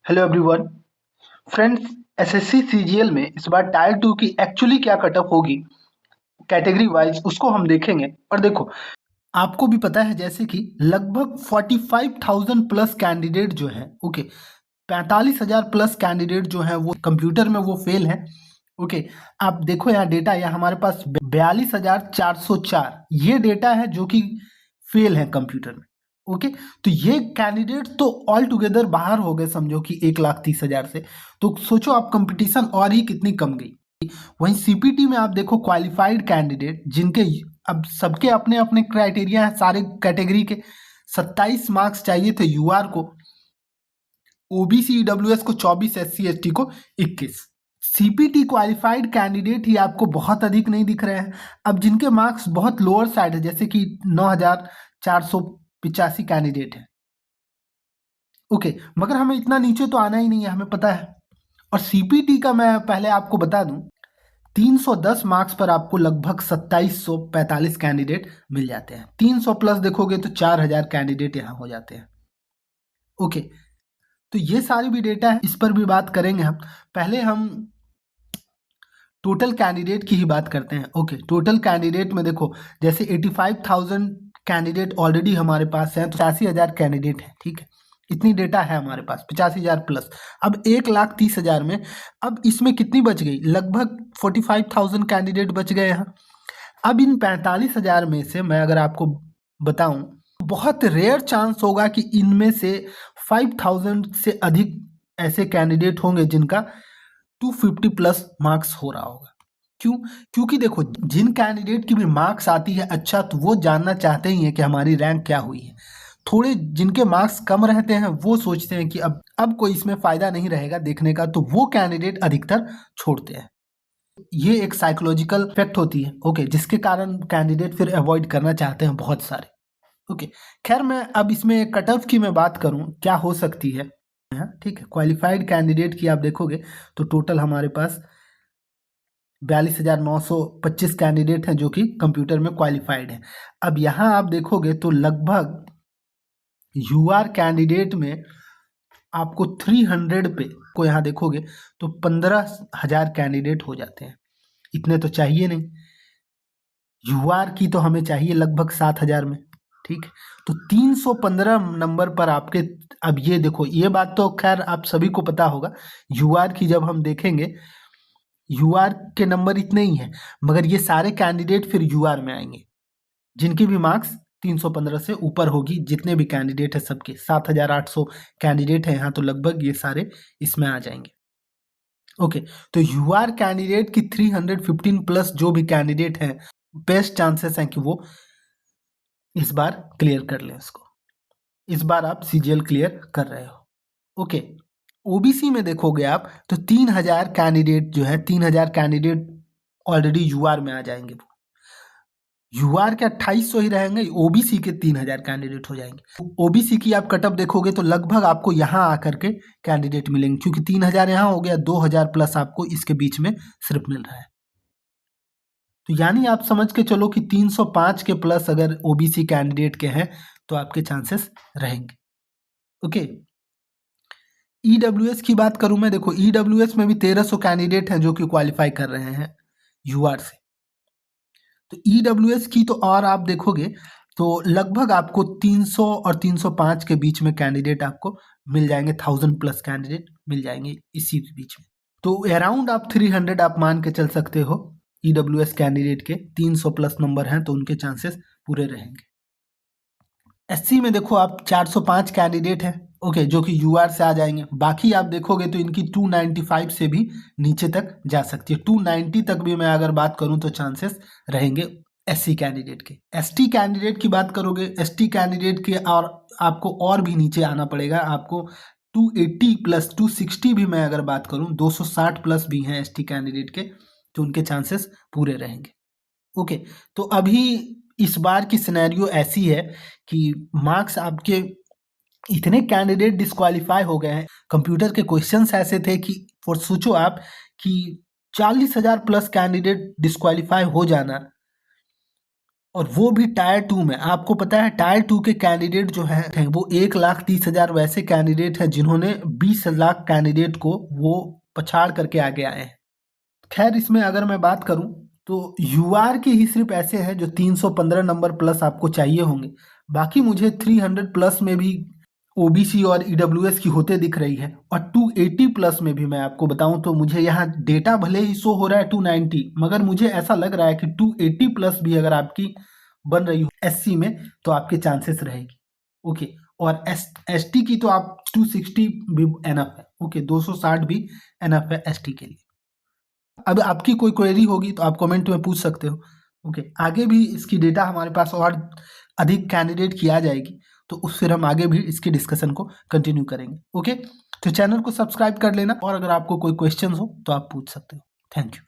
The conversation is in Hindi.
Hello everyone. Friends, SSC CGL में इस बार टायर 2 की एक्चुअली क्या कट ऑफ होगी कैटेगरी वाइज उसको हम देखेंगे। और देखो, आपको भी पता है जैसे कि लगभग 45,000 प्लस कैंडिडेट जो है, ओके, 45,000 प्लस कैंडिडेट जो है वो कंप्यूटर में वो फेल है। ओके, आप देखो यहाँ डेटा, यहाँ हमारे पास 42,404 ये डेटा है जो कि फेल है कंप्यूटर में। ओके, तो ये कैंडिडेट तो ऑल टुगेदर बाहर हो गए, समझो कि 1,30,000 से। तो सोचो आप, कंपटीशन और ही कितनी कम गई। वहीं सीपीटी में आप देखो क्वालिफाइड कैंडिडेट जिनके अब सबके अपने अपने क्राइटेरिया हैं, सारे कैटेगरी के 27 मार्क्स चाहिए थे यूआर को, ओबीसी ईडब्ल्यूएस को 24, एससी एसटी को 21। सीपीटी क्वालिफाइड कैंडिडेट ही आपको बहुत अधिक नहीं दिख रहे हैं। अब जिनके मार्क्स बहुत लोअर साइड है, जैसे कि 9,485 कैंडिडेट है। ओके, मगर हमें इतना नीचे तो आना ही नहीं है, हमें पता है। और सीपीटी का मैं पहले आपको बता दूं, 310 मार्क्स पर आपको लगभग 2745 कैंडिडेट मिल जाते हैं। 300 प्लस देखोगे तो 4,000 कैंडिडेट यहाँ हो जाते हैं। ओके, तो ये सारी भी डेटा है, इस पर भी बात करेंगे हम। पहले हम टोटल कैंडिडेट की ही बात करते हैं। ओके, टोटल कैंडिडेट में देखो, जैसे 85,000 कैंडिडेट ऑलरेडी हमारे पास हैं, तो 85,000 कैंडिडेट हैं, ठीक है, इतनी डेटा है हमारे पास, 85,000 प्लस। अब 1,30,000 में अब इसमें कितनी बच गई, लगभग 45,000 कैंडिडेट बच गए यहाँ। अब इन 45,000 में से मैं अगर आपको बताऊं, बहुत रेयर चांस होगा कि इनमें से 5,000 से अधिक ऐसे कैंडिडेट होंगे जिनका 250 प्लस मार्क्स हो रहा होगा। क्यों? क्योंकि देखो, जिन कैंडिडेट की भी मार्क्स आती है अच्छा, तो वो जानना चाहते ही हैं कि हमारी रैंक क्या हुई है। थोड़े जिनके मार्क्स कम रहते हैं वो सोचते हैं कि अब कोई इसमें फायदा नहीं रहेगा देखने का, तो वो कैंडिडेट अधिकतर छोड़ते हैं। ये एक साइकोलॉजिकल इफेक्ट होती है, ओके, जिसके कारण कैंडिडेट फिर अवॉइड करना चाहते हैं बहुत सारे। ओके, खैर मैं अब इसमें कट ऑफ की मैं बात करूं क्या हो सकती है, ठीक है। क्वालिफाइड कैंडिडेट की आप देखोगे तो टोटल हमारे पास 42,925 कैंडिडेट हैं जो कि कंप्यूटर में क्वालिफाइड हैं। अब यहाँ आप देखोगे तो लगभग यूआर कैंडिडेट में आपको 300 पे को यहाँ देखोगे तो 15,000 कैंडिडेट हो जाते हैं। इतने तो चाहिए नहीं, यूआर की तो हमें चाहिए लगभग 7,000 में, ठीक है। तो 315 नंबर पर आपके, अब ये देखो, ये बात तो खैर आप सभी को पता होगा, यूआर की जब हम देखेंगे, यूआर के नंबर इतने ही हैं, मगर ये सारे कैंडिडेट फिर यूआर में आएंगे जिनकी भी मार्क्स 315 से ऊपर होगी। जितने भी कैंडिडेट है सबके 7,800 कैंडिडेट हैं यहाँ, तो लगभग ये सारे इसमें आ जाएंगे। ओके, तो यूआर कैंडिडेट की 315 प्लस जो भी कैंडिडेट हैं, बेस्ट चांसेस हैं कि वो इस बार क्लियर कर लें इसको। इस बार आप सीजीएल क्लियर कर रहे हो। ओके, ओबीसी में देखोगे आप तो 3,000 कैंडिडेट जो है, 3,000 कैंडिडेट ऑलरेडी यूआर में आ जाएंगे। यूआर के 2,800 ही रहेंगे, ओबीसी के 3,000 कैंडिडेट हो जाएंगे। ओबीसी की आप कटअप देखोगे तो लगभग आपको यहाँ आकर के कैंडिडेट मिलेंगे, क्योंकि 3,000 यहाँ हो गया, 2,000 प्लस आपको इसके बीच में सिर्फ मिल रहा है। तो यानी आप समझ के चलो कि 305 के प्लस अगर ओबीसी कैंडिडेट के हैं तो आपके चांसेस रहेंगे। ओके, ईडब्ल्यूएस की बात करूं मैं, देखो ईडब्ल्यूएस में भी 1,300 कैंडिडेट हैं जो कि क्वालिफाई कर रहे हैं यूआर से। तो ईडब्ल्यूएस की तो और आप देखोगे तो लगभग आपको 300 और 305 के बीच में कैंडिडेट आपको मिल जाएंगे, 1,000 प्लस कैंडिडेट मिल जाएंगे इसी के बीच में। तो अराउंड आप 300 आप मान के चल सकते हो ईडब्ल्यूएस कैंडिडेट के, 300 प्लस नंबर हैं तो उनके चांसेस पूरे रहेंगे। एससी में देखो आप 405 कैंडिडेट हैं, ओके, जो कि यूआर से आ जाएंगे। बाकी आप देखोगे तो इनकी 295 से भी नीचे तक जा सकती है, 290 तक भी मैं अगर बात करूं तो चांसेस रहेंगे एससी कैंडिडेट के। एसटी कैंडिडेट की बात करोगे, एसटी कैंडिडेट के और आपको और भी नीचे आना पड़ेगा, आपको 280 प्लस 260 भी मैं अगर बात करूं, 260 प्लस भी हैं एसटी कैंडिडेट के, तो उनके चांसेस पूरे रहेंगे। ओके, तो अभी इस बार की सिनेरियो ऐसी है कि मार्क्स आपके इतने कैंडिडेट डिस्क्वालीफाई हो गए हैं, कंप्यूटर के क्वेश्चंस ऐसे थे कि फॉर सोचो आप कि 40,000 प्लस कैंडिडेट डिस्क्वालीफाई हो जाना, और वो भी टायर 2 में। आपको पता है टायर 2 के कैंडिडेट जो हैं वो 1,30,000 वैसे कैंडिडेट हैं जिन्होंने 20 लाख कैंडिडेट को वो पछाड़ करके आगे आए हैं। खैर इसमें अगर मैं बात करूं तो यूआर के ही सिर्फ ऐसे हैं जो 315 नंबर प्लस आपको चाहिए होंगे। बाकी मुझे 300 प्लस में भी ओबीसी और ईडब्ल्यूएस की होते दिख रही है, और 280 प्लस में भी मैं आपको बताऊं तो मुझे यहाँ डेटा भले ही शो हो रहा है 290, मगर मुझे ऐसा लग रहा है कि 280 प्लस भी अगर आपकी बन रही हो एससी में तो आपके चांसेस रहेगी। ओके, और एसटी की तो आप 260 भी एनफ है। ओके, 260 भी एनफ है एसटी के लिए। अब आपकी कोई क्वेरी होगी तो आप कमेंट में पूछ सकते हो। ओके, आगे भी इसकी डेटा हमारे पास और अधिक कैंडिडेट की आ जाएगी तो उस फिर हम आगे भी इसकी डिस्कशन को कंटिन्यू करेंगे। ओके, तो चैनल को सब्सक्राइब कर लेना, और अगर आपको कोई क्वेश्चन हो तो आप पूछ सकते हो। Thank you.